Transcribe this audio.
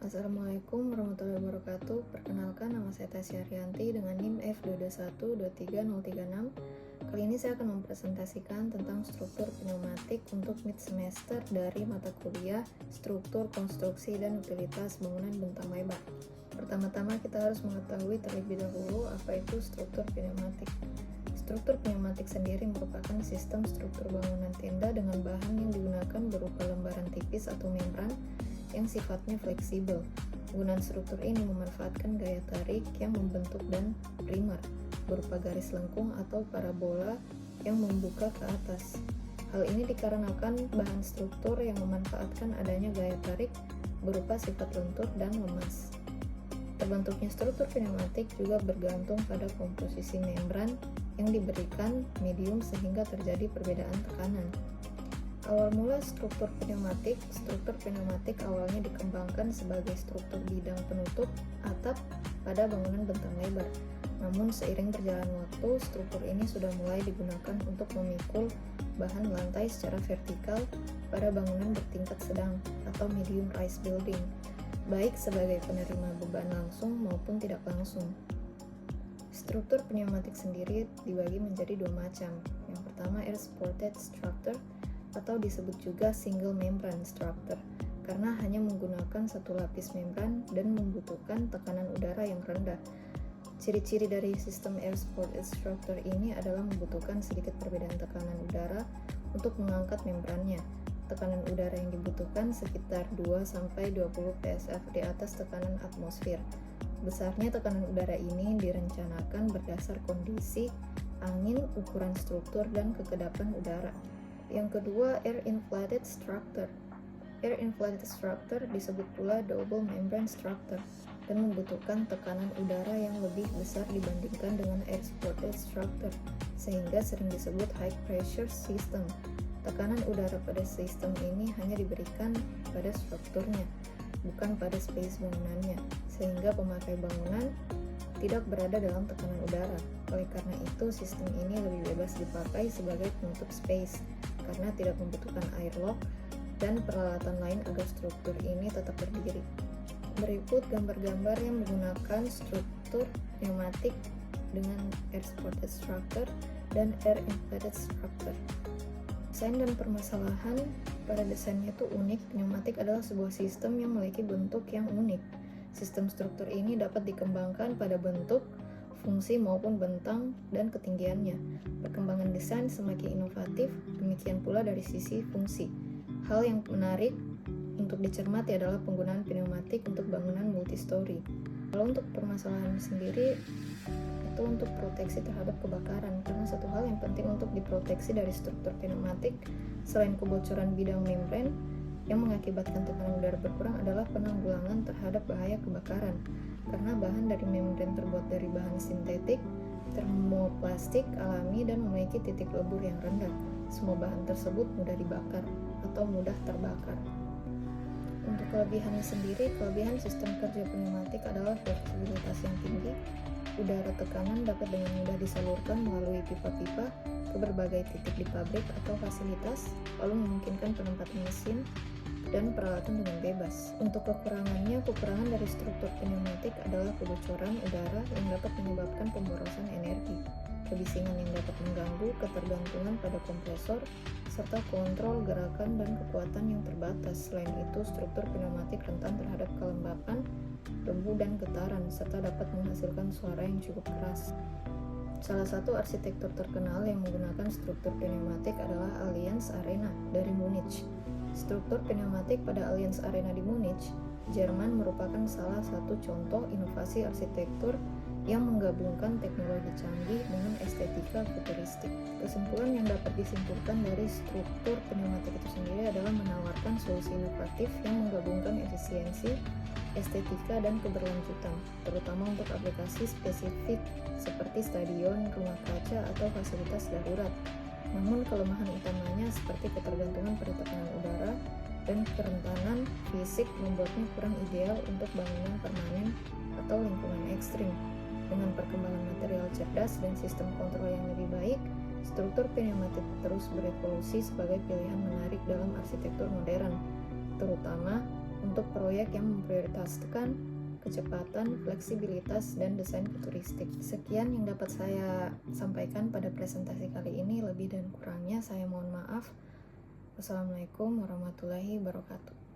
Assalamualaikum warahmatullahi wabarakatuh. Perkenalkan, nama saya Tasya Arianti dengan NIM F221-23036. Kali ini saya akan mempresentasikan tentang struktur pneumatik untuk mid semester dari mata kuliah Struktur, Konstruksi, dan Utilitas Bangunan Bentang Lebar. Pertama-tama kita harus mengetahui terlebih dahulu apa itu struktur pneumatik. Struktur pneumatik sendiri merupakan sistem struktur bangunan tenda dengan bahan yang digunakan berupa lembaran tipis atau membran yang sifatnya fleksibel. Penggunaan struktur ini memanfaatkan gaya tarik yang membentuk dan primer berupa garis lengkung atau parabola yang membuka ke atas. Hal ini dikarenakan bahan struktur yang memanfaatkan adanya gaya tarik berupa sifat lentur dan lemas. Terbentuknya struktur pneumatik juga bergantung pada komposisi membran yang diberikan medium sehingga terjadi perbedaan tekanan. Awal mula struktur pneumatik awalnya dikembangkan sebagai struktur bidang penutup atap pada bangunan bentang lebar. Namun seiring berjalan waktu, struktur ini sudah mulai digunakan untuk memikul bahan lantai secara vertikal pada bangunan bertingkat sedang atau medium rise building, baik sebagai penerima beban langsung maupun tidak langsung. Struktur pneumatik sendiri dibagi menjadi dua macam. Yang pertama, air supported structure atau disebut juga single membran structure karena hanya menggunakan satu lapis membran dan membutuhkan tekanan udara yang rendah. Ciri-ciri dari sistem air supported structure ini adalah membutuhkan sedikit perbedaan tekanan udara untuk mengangkat membrannya. Tekanan udara yang dibutuhkan sekitar 2-20 psf di atas tekanan atmosfer. Besarnya tekanan udara ini direncanakan berdasar kondisi angin, ukuran struktur, dan kekedapan udara. Yang kedua, air inflated structure. Air inflated structure disebut pula double membrane structure dan membutuhkan tekanan udara yang lebih besar dibandingkan dengan air supported structure, sehingga sering disebut high pressure system. Tekanan udara pada sistem ini hanya diberikan pada strukturnya, bukan pada space bangunannya, sehingga pemakai bangunan tidak berada dalam tekanan udara. Oleh karena itu, sistem ini lebih bebas dipakai sebagai penutup space karena tidak membutuhkan airlock dan peralatan lain agar struktur ini tetap berdiri. Berikut gambar-gambar yang menggunakan struktur pneumatik dengan air supported structure dan air inflated structure. Desain dan permasalahan pada desainnya itu unik. Pneumatik adalah sebuah sistem yang memiliki bentuk yang unik. Sistem struktur ini dapat dikembangkan pada bentuk, fungsi maupun bentang dan ketinggiannya. Perkembangan desain semakin inovatif, demikian pula dari sisi fungsi. Hal yang menarik untuk dicermati adalah penggunaan pneumatik untuk bangunan multistory. Kalau untuk permasalahan sendiri, itu untuk proteksi terhadap kebakaran, karena satu hal yang penting untuk diproteksi dari struktur pneumatik selain kebocoran bidang membran yang mengakibatkan tekanan udara berkurang adalah penanggulangan terhadap bahaya kebakaran, karena bahan dari membran terbuat dari bahan sintetik, termoplastik alami, dan memiliki titik lebur yang rendah. Semua bahan tersebut mudah dibakar atau mudah terbakar. Untuk kelebihannya sendiri, kelebihan sistem kerja pneumatik adalah fleksibilitas yang tinggi. Udara tekanan dapat dengan mudah disalurkan melalui pipa-pipa ke berbagai titik di pabrik atau fasilitas, lalu memungkinkan penempatan mesin dan peralatan dengan bebas. Untuk kekurangan dari struktur pneumatik adalah kebocoran udara yang dapat menyebabkan pemborosan energi, kebisingan yang dapat mengganggu, ketergantungan pada kompresor, serta kontrol gerakan dan kekuatan yang terbatas. Selain itu, struktur pneumatik rentan terhadap kelembapan, debu, dan getaran, serta dapat menghasilkan suara yang cukup keras. Salah satu arsitektur terkenal yang menggunakan struktur pneumatik adalah Allianz Arena dari Munich. Struktur pneumatik pada Allianz Arena di Munich, Jerman merupakan salah satu contoh inovasi arsitektur yang menggabungkan teknologi canggih dengan estetika futuristik. Kesimpulan yang dapat disimpulkan dari struktur pneumatik itu sendiri adalah menawarkan solusi inovatif yang menggabungkan efisiensi, estetika, dan keberlanjutan, terutama untuk aplikasi spesifik seperti stadion, rumah kaca, atau fasilitas darurat. Namun kelemahan utamanya seperti ketergantungan pada tekanan udara dan kerentanan fisik membuatnya kurang ideal untuk bangunan permanen atau lingkungan ekstrim. Dengan perkembangan material cerdas dan sistem kontrol yang lebih baik, struktur pneumatik terus berevolusi sebagai pilihan menarik dalam arsitektur modern, terutama untuk proyek yang memprioritaskan kecepatan, fleksibilitas, dan desain futuristik. Sekian yang dapat saya sampaikan pada presentasi kali ini. Lebih dan kurangnya saya mohon maaf. Wassalamualaikum warahmatullahi wabarakatuh.